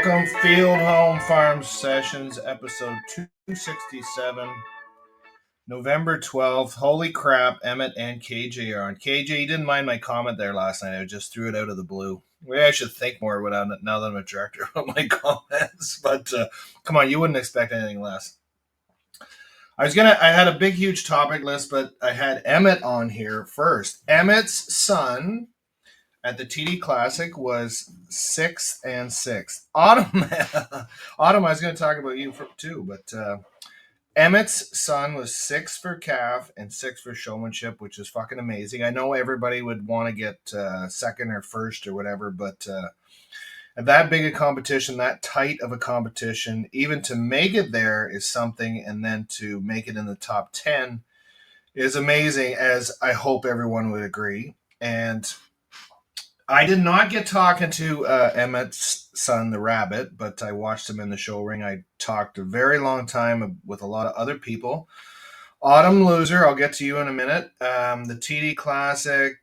Welcome, Field Home Farm Sessions, episode 267, November 12th. Holy crap, Emmett and KJ are on. KJ, you didn't mind my comment there last night. I just threw it out of the blue. Maybe I should think more about it now that I'm a director of my comments. But come on, you wouldn't expect anything less. I had a big, huge topic list, but I had Emmett on here first. Emmett's son at the TD Classic was 6th and 6th. Autumn, I was going to talk about you too, but Emmett's son was 6th for calf and 6th for showmanship, which is fucking amazing. I know everybody would want to get second or first or whatever, but at that big a competition, that tight of a competition, even to make it there is something, and then to make it in the top 10 is amazing, as I hope everyone would agree. And I did not get talking to Emmett's son, the rabbit, but I watched him in the show ring. I talked a very long time with a lot of other people. Autumn loser, I'll get to you in a minute. The TD Classic,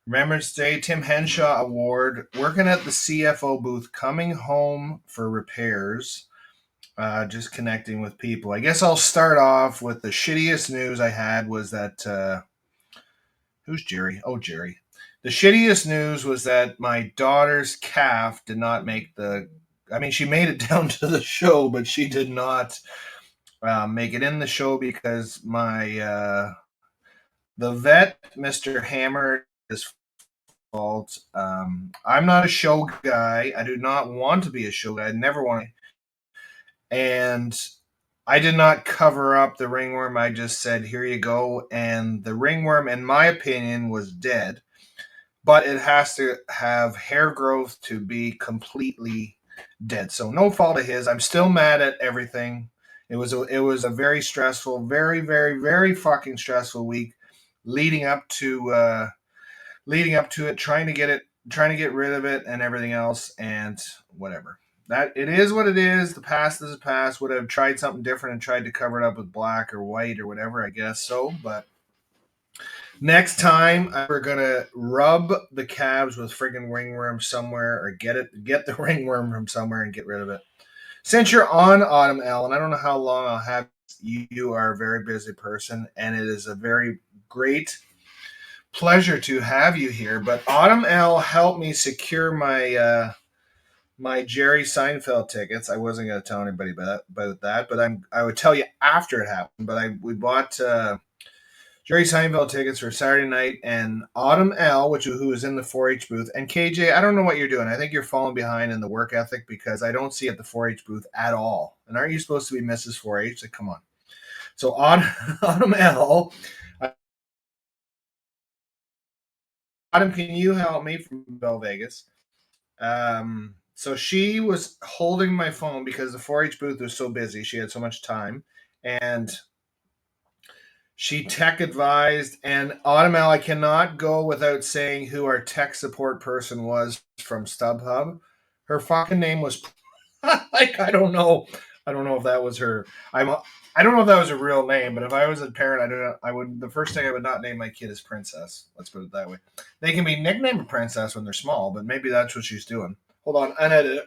Remembrance Day, Tim Henshaw Award, working at the CFO booth, coming home for repairs, just connecting with people. I guess I'll start off with the shittiest news I had was that, who's Jerry? Oh, Jerry. The shittiest news was that my daughter's calf did not make she made it down to the show, but she did not make it in the show because the vet, Mr. Hammer, is fault. I'm not a show guy. I do not want to be a show guy. I never want to. And I did not cover up the ringworm. I just said, here you go. And the ringworm, in my opinion, was dead. But it has to have hair growth to be completely dead. So no fault of his. I'm still mad at everything. It was a very stressful, very, very, very fucking stressful week leading up to it, trying to get rid of it and everything else, and whatever. That it is what it is. The past is the past. Would have tried something different and tried to cover it up with black or white or whatever, I guess so. But next time we're gonna rub the calves with friggin' ringworm somewhere, or get the ringworm from somewhere and get rid of it. Since you're on, Autumn L, and I don't know how long I'll have you. You are a very busy person, and it is a very great pleasure to have you here. But Autumn L helped me secure my Jerry Seinfeld tickets. I wasn't going to tell anybody about that, but I would tell you after it happened. But we bought Jerry Seinfeld tickets for Saturday night, and Autumn L, who is in the 4-H booth, and KJ, I don't know what you're doing. I think you're falling behind in the work ethic because I don't see you at the 4-H booth at all. And aren't you supposed to be Mrs. 4-H? Like, come on. So Autumn L. Autumn, can you help me from Bell Vegas? So she was holding my phone because the 4-H booth was so busy. She had so much time. And she tech advised. And Autumn L, I cannot go without saying who our tech support person was from StubHub. Her fucking name was like, I don't know if that was her. I don't know if that was a real name, but if I was a parent, the first thing I would not name my kid is Princess. Let's put it that way. They can be nicknamed Princess when they're small, but maybe that's what she's doing. Hold on, unedit it.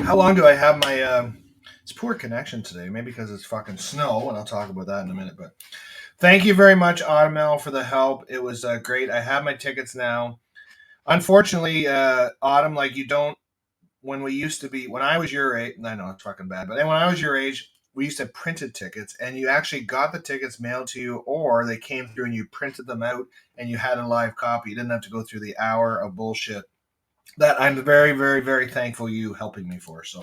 How long do I have my, it's poor connection today, maybe because it's fucking snow, and I'll talk about that in a minute, but thank you very much, Autumn L, for the help. It was great. I have my tickets now. Unfortunately, Autumn, like when I was your age, I know it's fucking bad, but when I was your age, we used to have printed tickets, and you actually got the tickets mailed to you, or they came through and you printed them out and you had a live copy. You didn't have to go through the hour of bullshit that I'm very, very, very thankful you helping me for. So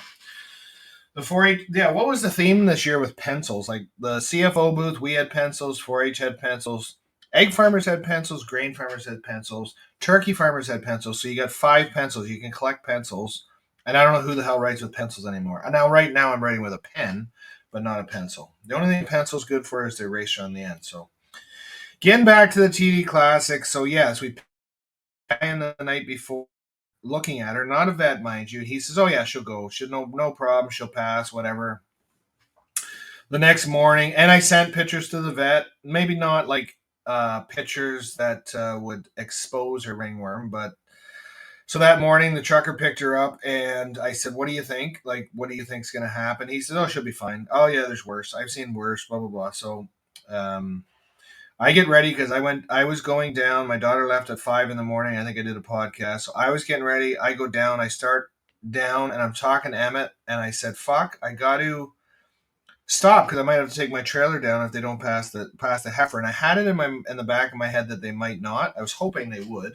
the 4-H, yeah, what was the theme this year with pencils? Like the CFO booth, we had pencils, 4-H had pencils, egg farmers had pencils, grain farmers had pencils, turkey farmers had pencils. So you got 5 pencils. You can collect pencils. And I don't know who the hell writes with pencils anymore. And now, right now, I'm writing with a pen, but not a pencil. The only thing a pencil's good for is the eraser on the end. So, getting back to the TD Classic. So, yes, we planned the night before, looking at her. Not a vet, mind you. He says, oh, yeah, she'll go. No problem. She'll pass, whatever. The next morning, and I sent pictures to the vet. Maybe not like pictures that would expose her ringworm, but So that morning, the trucker picked her up, and I said, "What do you think? Like, what do you think's going to happen?" He said, "Oh, she'll be fine." "Oh yeah, there's worse. I've seen worse." Blah blah blah. So, um, I get ready because I was going down. My daughter left at 5 in the morning. I think I did a podcast, so I was getting ready. I go down. I start down, and I'm talking to Emmett, and I said, "Fuck, I got to stop because I might have to take my trailer down if they don't pass the heifer." And I had it in the back of my head that they might not. I was hoping they would.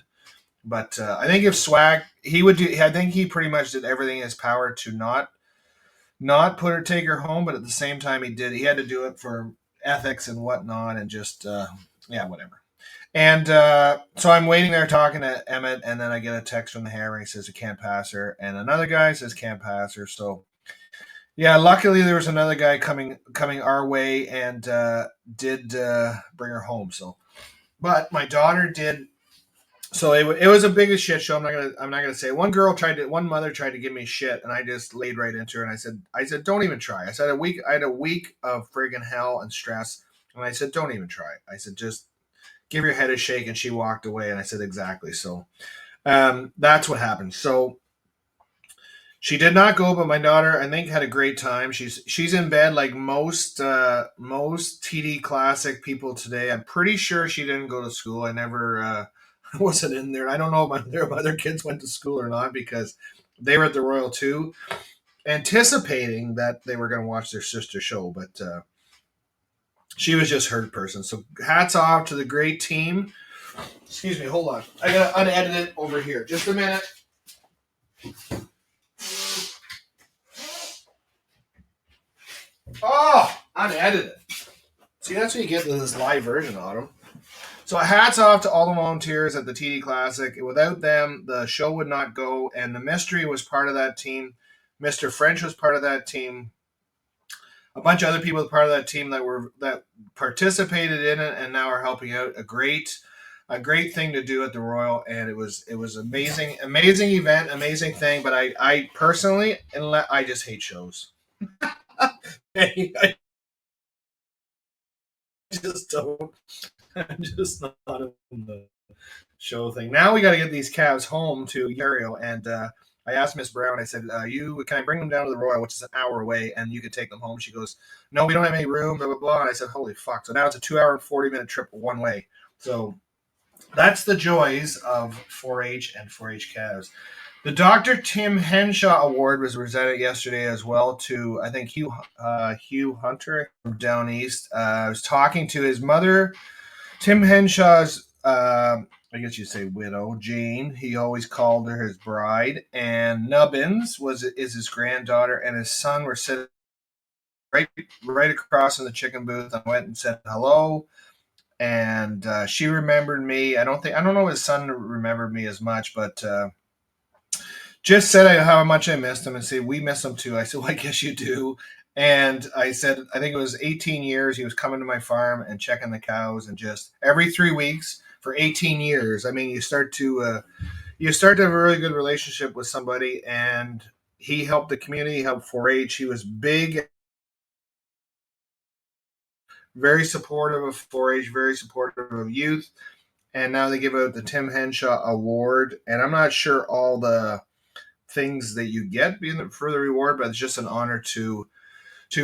But I think if Swag, he would do. I think he pretty much did everything in his power to not put her take her home, but at the same time, he had to do it for ethics and whatnot, and just yeah, whatever. And so I'm waiting there talking to Emmett, and then I get a text from the hammer. He says he can't pass her, and another guy says can't pass her. So yeah, luckily there was another guy coming our way and did bring her home. So, but my daughter did, so it was a biggest shit show. I'm not gonna say. One mother tried to give me shit, and I just laid right into her, and I said don't even try. I had a week of friggin' hell and stress, and I said don't even try. I said just give your head a shake, and she walked away, and I said exactly. So that's what happened. So she did not go, but my daughter I think had a great time. She's in bed like most TD Classic people today. I'm pretty sure she didn't go to school. I never. Wasn't in there. I don't know if their other kids went to school or not because they were at the Royal too, anticipating that they were going to watch their sister show. But she was just her person. So hats off to the great team. Excuse me, hold on. I got to unedit it over here. Just a minute. Oh, unedited. See, that's what you get with this live version, Autumn. So hats off to all the volunteers at the TD Classic. Without them, the show would not go, and the Mystery was part of that team. Mr. French was part of that team. A bunch of other people were part of that team that participated in it and now are helping out. A great thing to do at the Royal, and it was amazing event, amazing thing. But I personally, I just hate shows. I just don't. I'm just not in the show thing. Now we got to get these calves home to Ontario, and I asked Miss Brown. I said, "You can I bring them down to the Royal, which is an hour away, and you could take them home?" She goes, "No, we don't have any room." Blah blah blah. And I said, "Holy fuck!" So now it's a 2 hour and 40 minute trip one way. So that's the joys of 4-H and 4-H calves. The Dr. Tim Henshaw Award was presented yesterday as well to I think Hugh Hunter from down east. I was talking to his mother, Tim Henshaw's, I guess you'd say widow, Jane. He always called her his bride. And Nubbins is his granddaughter, and his son were sitting right across in the chicken booth. I went and said hello, and she remembered me. I don't know if his son remembered me as much, but just said how much I missed him and said, we miss him too. I said, well, I guess you do. And I said, I think it was 18 years he was coming to my farm and checking the cows, and just every 3 weeks for 18 years. I mean, you start to have a really good relationship with somebody, and he helped the community, helped 4-H. He was big, very supportive of 4-H, very supportive of youth. And now they give out the Tim Henshaw Award, and I'm not sure all the things that you get for the reward, but it's just an honor to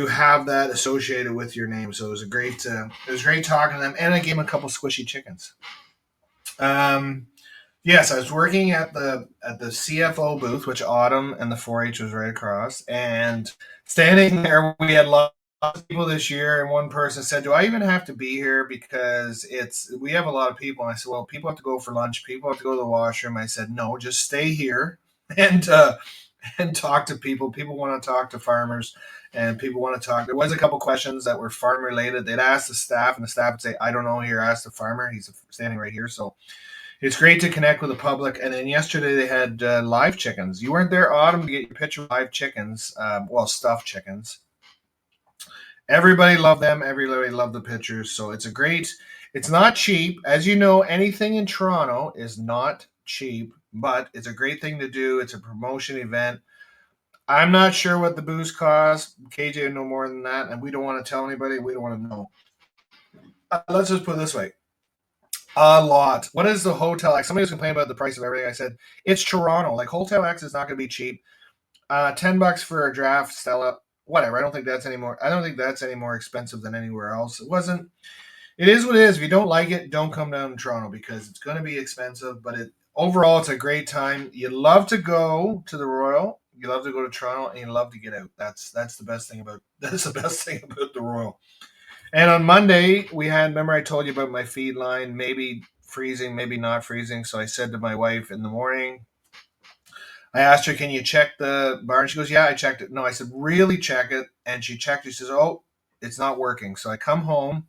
have that associated with your name. So it was great talking to them, and I gave them a couple squishy chickens. Yes, I was working at the CFO booth, which Autumn and the 4-H was right across, and standing there, we had lots of people this year, and one person said, "Do I even have to be here because we have a lot of people?" And I said, "Well, people have to go for lunch, people have to go to the washroom." I said, "No, just stay here and and talk to people. People want to talk to farmers, and people want to talk." There was a couple questions that were farm related. They'd ask the staff, and the staff would say, "I don't know. Here, ask the farmer. He's standing right here." So it's great to connect with the public. And then yesterday they had live chickens. You weren't there, Autumn, to get your picture of live chickens. Well, stuffed chickens. Everybody loved them. Everybody loved the pictures. So it's not cheap. As you know, anything in Toronto is not cheap, but it's a great thing to do. It's a promotion event. I'm not sure what the booze cost. KJ would know more than that, and we don't want to tell anybody. We don't want to know. Let's just put it this way. A lot. What is the Hotel X? Somebody was complaining about the price of everything. I said it's Toronto. Like Hotel X is not going to be cheap. $10 for a draft, Stella. Whatever. I don't think that's any more. I don't think that's any more expensive than anywhere else. It wasn't. It is what it is. If you don't like it, don't come down to Toronto because it's going to be expensive. But overall, it's a great time. You love to go to the Royal. You love to go to Toronto, and you love to get out. That's the best thing about that's the best thing about the Royal. And on Monday, we had, remember I told you about my feed line, maybe freezing, maybe not freezing. So I said to my wife in the morning, I asked her, can you check the bar? And she goes, yeah, I checked it. No, I said, really check it. And she checked it. She says, oh, it's not working. So I come home.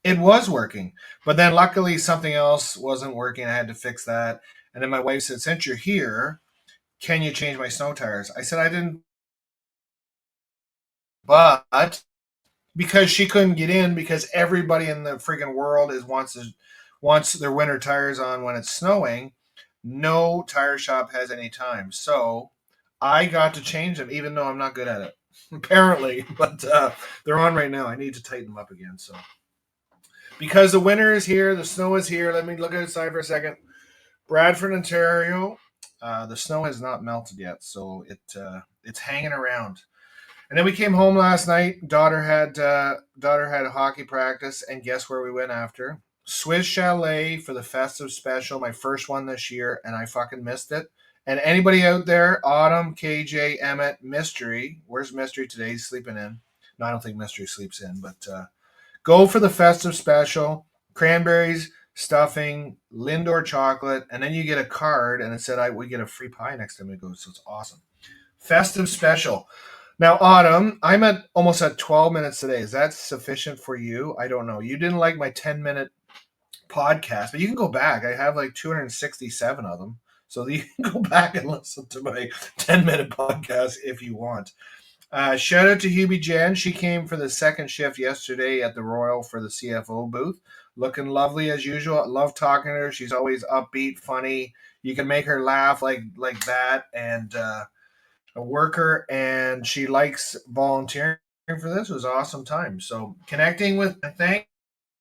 It was working. But then luckily something else wasn't working. I had to fix that. And then my wife said, since you're here, can you change my snow tires? I said, I didn't, but because she couldn't get in because everybody in the freaking world wants their winter tires on when it's snowing. No tire shop has any time, so I got to change them, even though I'm not good at it, apparently. But they're on right now. I need to tighten them up again. So because the winter is here, the snow is here. Let me look outside for a second. Bradford, Ontario. The snow has not melted yet, so it's hanging around. And then we came home last night. Daughter had a hockey practice, and guess where we went after? Swiss Chalet for the festive special, my first one this year, and I fucking missed it. And anybody out there, Autumn, KJ, Emmett, Mystery, where's Mystery today? He's sleeping in. No, I don't think Mystery sleeps in, but go for the festive special. Cranberries, stuffing, Lindor chocolate, and then you get a card, and it said we get a free pie next time we go, so it's awesome. Festive special. Now, Autumn, I'm almost at 12 minutes today. Is that sufficient for you? I don't know. You didn't like my 10-minute podcast, but you can go back. I have like 267 of them. So you can go back and listen to my 10-minute podcast if you want. Shout out to Hubie Jen. She came for the second shift yesterday at the Royal for the CFO booth. Looking lovely as usual. I love talking to her. She's always upbeat, funny. You can make her laugh like that. And a worker, and she likes volunteering for this. It was an awesome time. So connecting with, thank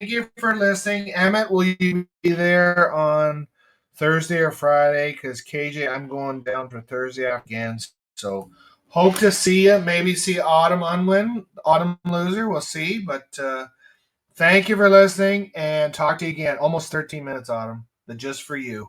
you for listening. Emmett, will you be there on Thursday or Friday? Because KJ, I'm going down for Thursday again. So hope to see you. Maybe see Autumn Unwin, Autumn Loser. We'll see. But thank you for listening, and talk to you again. Almost 13 minutes, Autumn. Just for you.